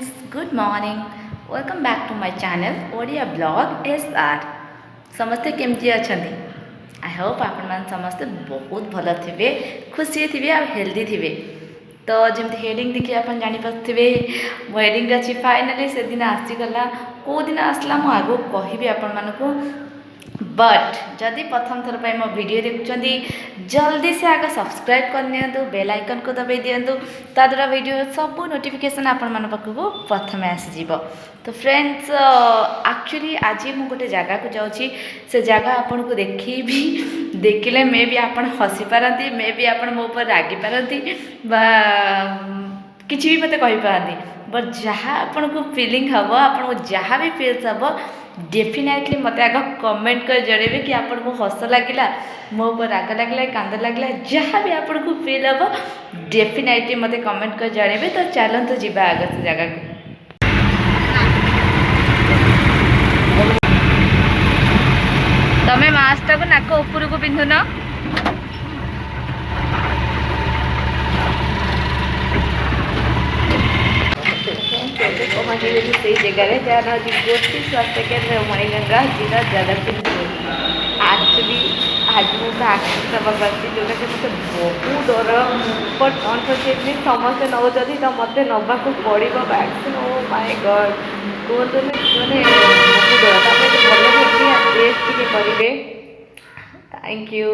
friends, good morning. Welcome back to my channel ODIA VLOG SR. समस्ते केमती अछंती? I hope आपण मान समस्ते बहुत भल थिबे, खुशी थिबे आ हेल्दी थिबे। तो जमती हेडिंग देखि आपण जानि पथिबे मो हेडिंग अछि फाइनली से दिन आसीगला। को दिन आसला मो आगो कहिबे आपण मानको। बट जदि प्रथम थर पर मो वीडियो देखुचंदी जल्दी से आगे सब्सक्राइब कर नियंतु, बेल आइकन को दबाई दियंतु, ता द्वारा वीडियो सब नोटिफिकेशन आपण मन पाखको प्रथम आसी जीवो। तो फ्रेंड्स एक्चुअली आज मु गोटे जगह को जाउची, से जगह आपण को देखिबी, देखिले मे भी आपण हसी पारंती, मे भी आपण मो ऊपर रागी पारंती बा किछि भी मते कहि पारंती। बट जहाँ आपण को फीलिंग हबो, आपण को जहाँ भी फील्स हबो डेफिनेटली मत आग कमेंट कर जणेबे कि आपण को हस लगिला, मो ऊपर राग लगिला, कांद लगिला, जहाँ भी आपण को फील हम डेफिनेटली मत कमेंट कर जणेबे। तो चलते जीवा आग से जगह को। तमे मास्क को नाक ऊपर को पिंधुन, से जगह जहाँ गोष्ठी स्वास्थ्य केन्द्र मणिगंगा जिला जगतसिंहपुर। एक्चुअली आज मुझे आक्सीडेंट दबाक आसी जोटा कि मतलब बहुत डर, बट अनफर्चुनेटली समस्ते नौकरी तो मत नवाक पड़ो वैक्सीन। ओ माय गॉड कहते मैंने बहुत डर। भल टेस्ट करेंगे। Thank you.